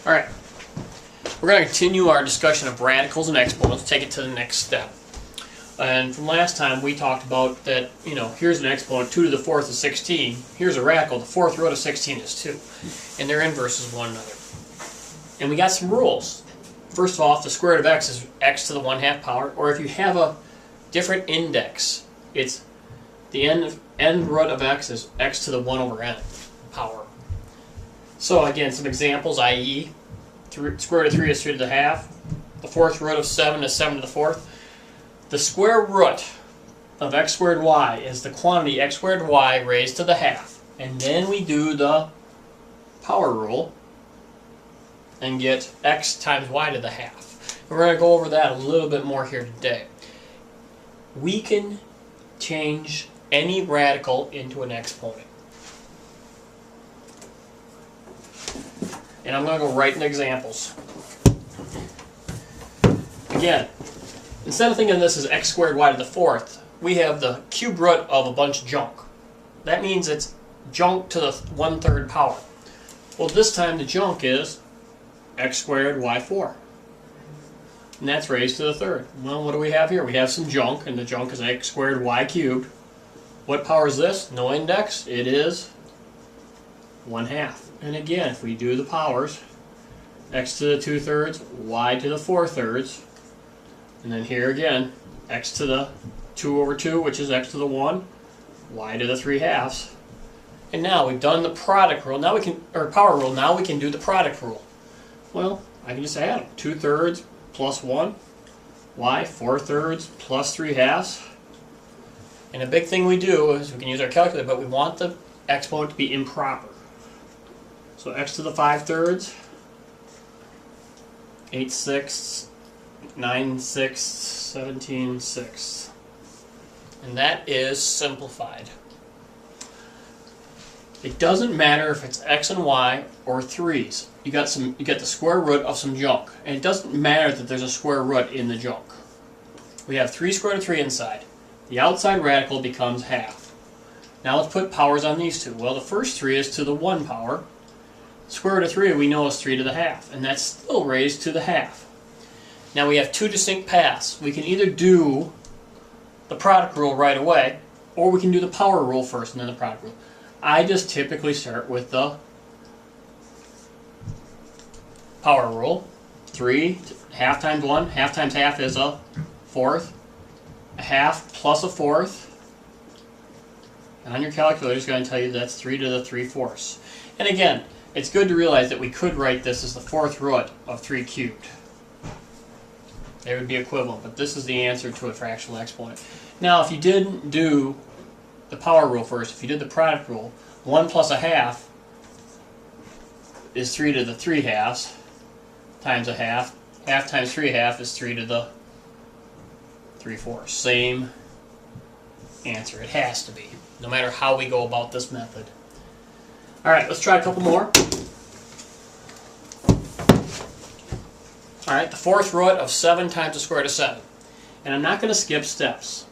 Alright, we're going to continue our discussion of radicals and exponents, take it to the next step. And from last time we talked about that, here's an exponent, 2 to the 4th is 16. Here's a radical, the 4th root of 16 is 2. And they're inverses of one another. And we got some rules. First of all, if the square root of x is x to the 1/2 power, or if you have a different index, it's the end root of x is x to the 1/n power. So again, some examples, i.e., square root of 3 is 3 to the 1/2. The 4th root of 7 is 7 to the 4th. The square root of x squared y is the quantity x squared y raised to the 1/2. And then we do the power rule and get x times y to the 1/2. And we're going to go over that a little bit more here today. We can change any radical into an exponent. And I'm going to go right into examples. Again, instead of thinking of this as x squared y to the 4th, we have the cube root of a bunch of junk. That means it's junk to the 1/3 power. Well, this time the junk is x squared y 4. And that's raised to the 3rd. Well, what do we have here? We have some junk, and the junk is x squared y cubed. What power is this? No index. It is 1/2. And again, if we do the powers, x to the 2/3, y to the 4/3, and then here again, x to the 2/2, which is x to the 1, y to the 3/2. And now we've done the product rule. Now we can, or power rule. Now we can do the product rule. Well, I can just add them. 2/3 plus 1, y 4/3 plus 3/2. And a big thing we do is we can use our calculator, but we want the exponent to be improper. So x to the 5/3, 8/6, 9/6, 17/6. And that is simplified. It doesn't matter if it's x and y or 3's. You get the square root of some junk. And it doesn't matter that there's a square root in the junk. We have 3 square root of 3 inside. The outside radical becomes 1/2. Now let's put powers on these two. Well, the first 3 is to the 1 power. Square root of 3 we know is 3 to the 1/2. And that's still raised to the 1/2. Now we have two distinct paths. We can either do the product rule right away, or we can do the power rule first and then the product rule. I just typically start with the power rule. 3, 1/2 times 1, 1/2 times 1/2 is a 4th. 1/2 plus a 4th. And on your calculator it's going to tell you that's 3 to the 3/4. And again, it's good to realize that we could write this as the 4th root of 3 cubed. They would be equivalent, but this is the answer to a fractional exponent. Now, if you didn't do the power rule first, if you did the product rule, 1 plus a 1/2 is 3 to the 3/2 times a 1/2. 1/2 times 3/2 is 3 to the 3/4. Same answer. It has to be, no matter how we go about this method. Alright, let's try a couple more. Alright, the 4th root of 7 times the square root of 7. And I'm not going to skip steps.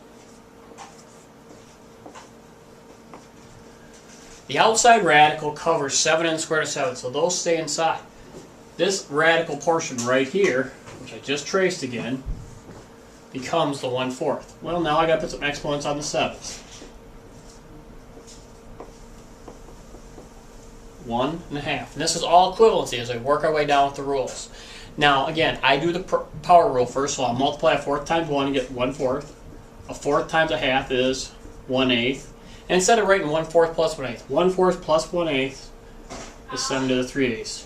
The outside radical covers 7 and the square root of 7, so those stay inside. This radical portion right here, which I just traced again, becomes the 1/4. Well, now I got to put some exponents on the 7s. 1.5. And this is all equivalency as I work our way down with the rules. Now, again, I do the power rule first, so I'll multiply a 4th times 1 and get 1/4. A 4th times a 1/2 is 1/8. And instead of writing 1/4 plus 1/8, 1/4 plus 1/8 is 7 to the 3/8.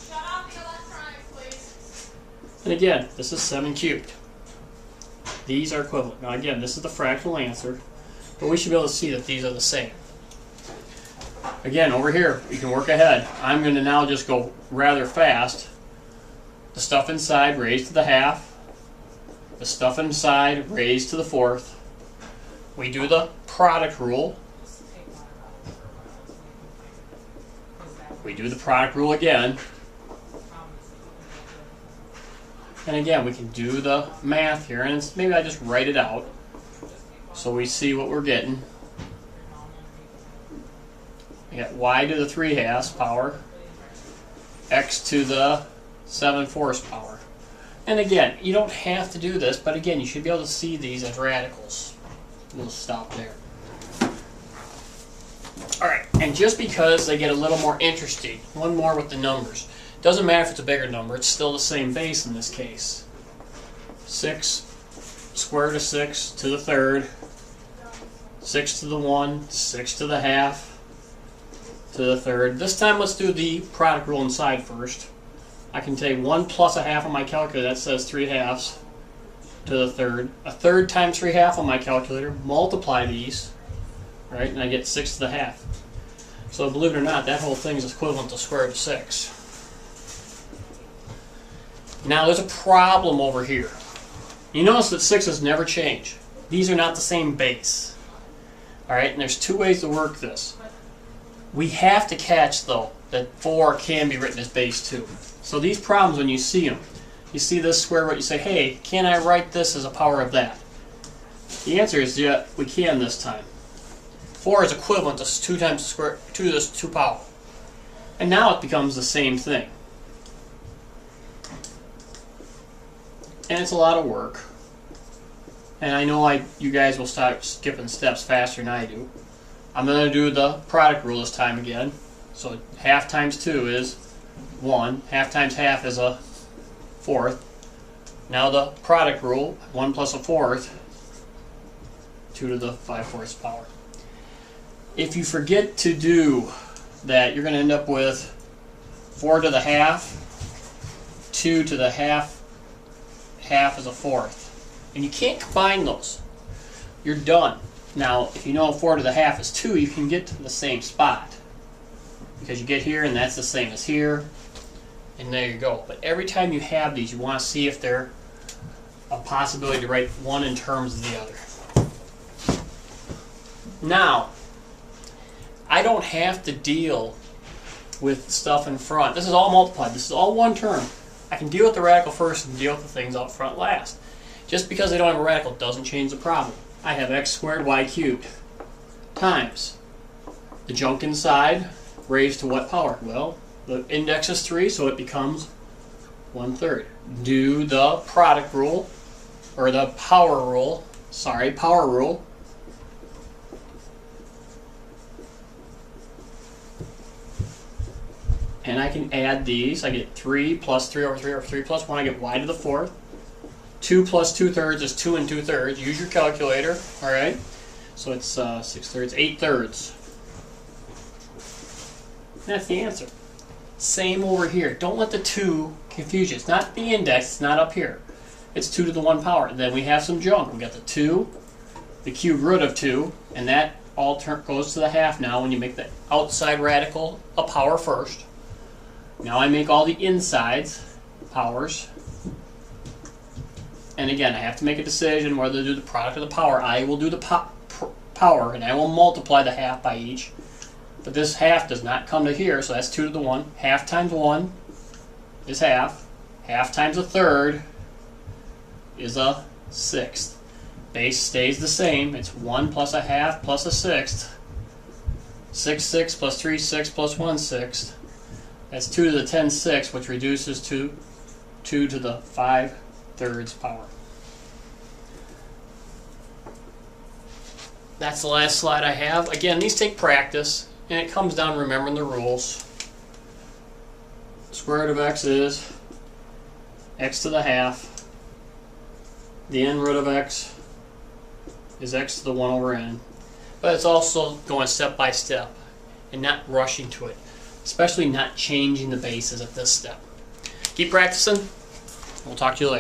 And again, this is 7 cubed. These are equivalent. Now again, this is the fractional answer, but we should be able to see that these are the same. Again, over here, you can work ahead. I'm going to now just go rather fast. The stuff inside raised to the 1/2. The stuff inside raised to the 4th. We do the product rule. We do the product rule again. And again, we can do the math here, and maybe I just write it out so we see what we're getting. We got y to the 3/2 power, x to the 7/4 power. And again, you don't have to do this, but again, you should be able to see these as radicals. We'll stop there. Alright, and just because they get a little more interesting, one more with the numbers. Doesn't matter if it's a bigger number, it's still the same base in this case. 6 square root of 6 to the third, 6 to the 1, 6 to the half, to the third. This time let's do the product rule inside first. I can take 1 plus a half on my calculator, that says 3/2 to the third. A third times 3/2 on my calculator, multiply these, right, and I get 6 to the half. So believe it or not, that whole thing is equivalent to square root of 6. Now there's a problem over here. You notice that 6's never change. These are not the same base. Alright, and there's two ways to work this. We have to catch, though, that 4 can be written as base 2. So these problems, when you see them, you see this square root, you say, hey, can I write this as a power of that? The answer is, yeah, we can this time. 4 is equivalent to 2 times the square, 2 to this 2 power. And now it becomes the same thing. And it's a lot of work. And I know you guys will start skipping steps faster than I do. I'm going to do the product rule this time again. So half times 2 is 1. Half times half is a fourth. Now the product rule, 1 plus a fourth, 2 to the 5/4 power. If you forget to do that, you're going to end up with 4 to the half, 2 to the half is a fourth. And you can't combine those. You're done. Now, if you know 4 to the half is 2, you can get to the same spot. Because you get here, and that's the same as here. And there you go. But every time you have these, you want to see if they're a possibility to write one in terms of the other. Now, I don't have to deal with stuff in front. This is all multiplied. This is all one term. I can deal with the radical first and deal with the things out front last. Just because I don't have a radical doesn't change the problem. I have x squared y cubed times the junk inside raised to what power? Well, the index is 3, so it becomes 1/3. Do the product rule, or the power rule, power rule. And I can add these. I get 3 plus 3 over 3 over 3 plus 1. I get y to the 4th. 2 plus 2/3 is 2 2/3. Use your calculator. Alright. So it's 6/3, 8/3. That's the answer. Same over here. Don't let the 2 confuse you. It's not the index. It's not up here. It's 2 to the 1 power. And then we have some junk. We got the 2, the cube root of 2, and that all goes to the half now when you make the outside radical a power first. Now I make all the insides powers. And again, I have to make a decision whether to do the product or the power. I will do the power, and I will multiply the half by each. But this half does not come to here, so that's 2 to the 1. Half times 1 is half. Half times a third is a sixth. Base stays the same. It's 1 plus a half plus a sixth. 6/6 plus 3/6 plus 1/6. That's 2 to the 10/6, which reduces to 2 to the 5/3 power. That's the last slide I have. Again, these take practice, and it comes down to remembering the rules. Square root of x is x to the half. The n root of x is x to the 1 over n. But it's also going step by step and not rushing to it, especially not changing the bases at this step. Keep practicing. We'll talk to you later.